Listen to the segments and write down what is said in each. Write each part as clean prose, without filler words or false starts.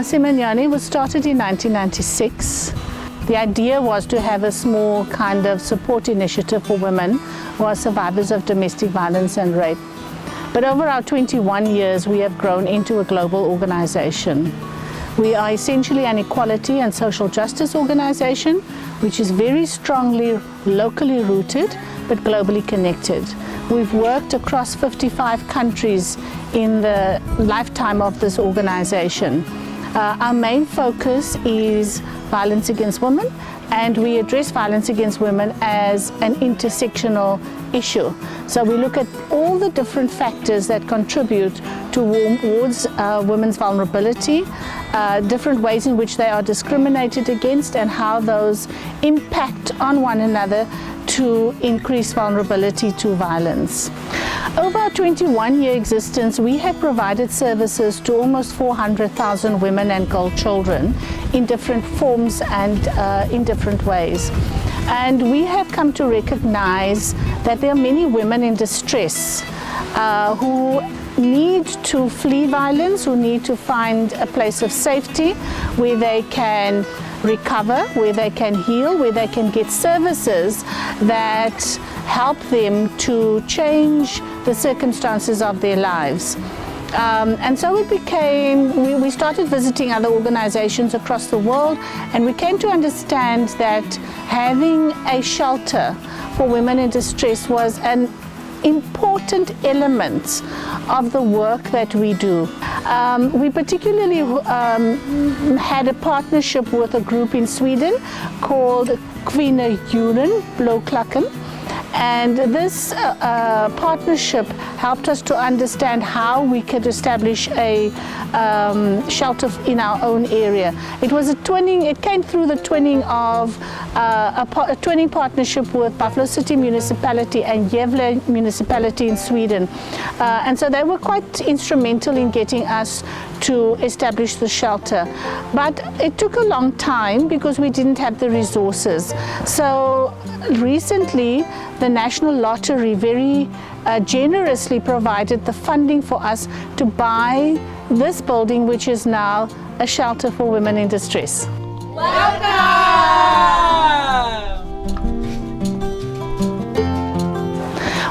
Masimanyane was started in 1996. The idea was to have a small kind of support initiative for women who are survivors of domestic violence and rape. But over our 21 years, we have grown into a global organization. We are essentially an equality and social justice organization, which is very strongly locally rooted, but globally connected. We've worked across 55 countries in the lifetime of this organization. Our main focus is violence against women, and we address violence against women as an intersectional issue. So we look at all the different factors that contribute towards women's vulnerability, different ways in which they are discriminated against, and how those impact on one another to increase vulnerability to violence. Over our 21-year existence, we have provided services to almost 400,000 women and girl children in different forms and in different ways. And we have come to recognize that there are many women in distress who need to flee violence, who need to find a place of safety where they can recover, where they can heal, where they can get services that help them to change the circumstances of their lives. And so it became, we started visiting other organizations across the world, and we came to understand that having a shelter for women in distress was an important element of the work that we do. We particularly had a partnership with a group in Sweden called Kvinnojuren Blåklacken. And this partnership helped us to understand how we could establish a shelter in our own area. It was a twinning, it came through the twinning of a twinning partnership with Buffalo City Municipality and Gävle Municipality in Sweden. And so they were quite instrumental in getting us to establish the shelter. But it took a long time because we didn't have the resources. So recently, the National Lottery very generously provided the funding for us to buy this building, which is now a shelter for women in distress.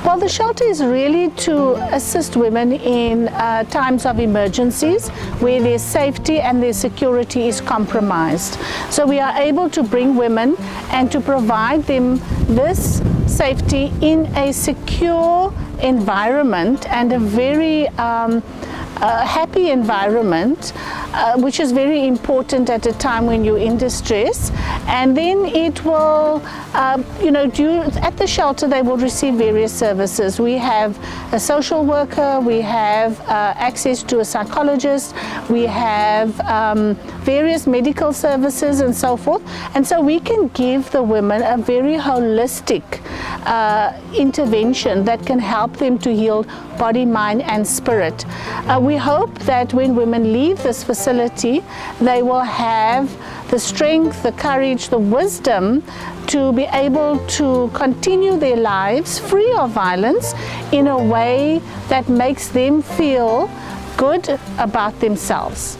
Well, the shelter is really to assist women in times of emergencies where their safety and their security is compromised. So we are able to bring women and to provide them this safety in a secure environment and a very happy environment, which is very important at a time when you're in distress. And then it will, at the shelter they will receive various services. We have a social worker, we have access to a psychologist, we have various medical services and so forth. And so we can give the women a very holistic intervention that can help them to heal body, mind and spirit. We hope that when women leave this facility, they will have the strength, the courage, the wisdom to be able to continue their lives free of violence in a way that makes them feel good about themselves.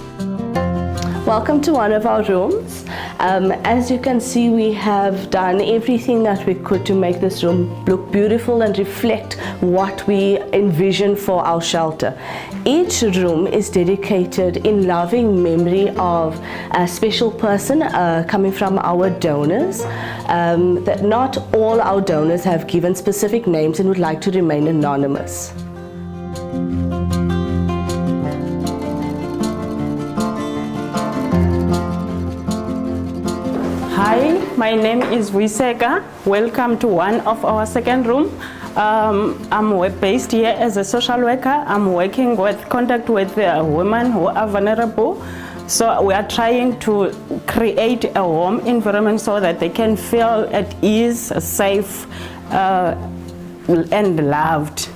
Welcome to one of our rooms. As you can see, we have done everything that we could to make this room look beautiful and reflect what we envision for our shelter. Each room is dedicated in loving memory of a special person coming from our donors. That not all our donors have given specific names and would like to remain anonymous. Hi, my name is Wiseka. Welcome to one of our second room. I'm based here as a social worker. I'm working with contact with women who are vulnerable. So we are trying to create a home environment so that they can feel at ease, safe, and loved.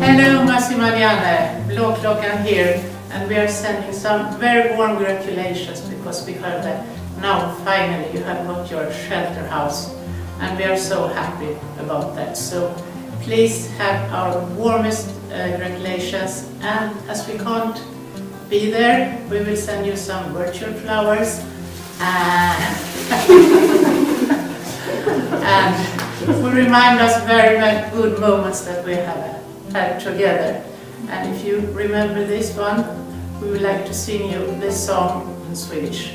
Hello, Masimanyane, Blåklockan here, and we are sending some very warm congratulations because we heard that now finally you have got your shelter house, and we are so happy about that. So please have our warmest congratulations, and as we can't be there, we will send you some virtual flowers and will remind us very many good moments that we have had together. And if you remember this one, we would like to sing you this song in Swedish.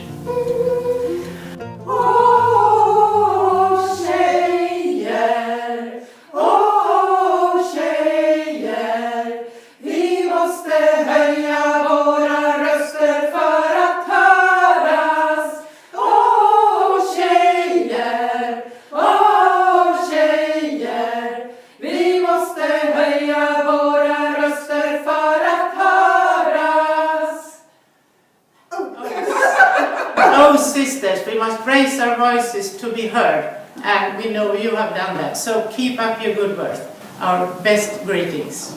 Oh sisters, we must raise our voices to be heard, and we know you have done that, so keep up your good work. Our best greetings.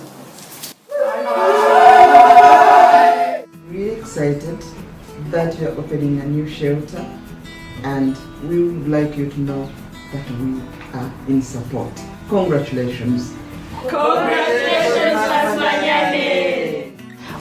Really excited that you're opening a new shelter, and we would like you to know that we are in support. Congratulations. Congratulations, Masimanyane!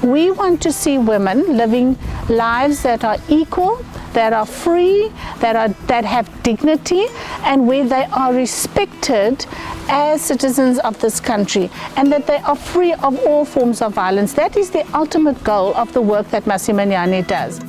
We want to see women living lives that are equal, that are free, that have dignity, and where they are respected as citizens of this country, and that they are free of all forms of violence. That is the ultimate goal of the work that Masimanyane does.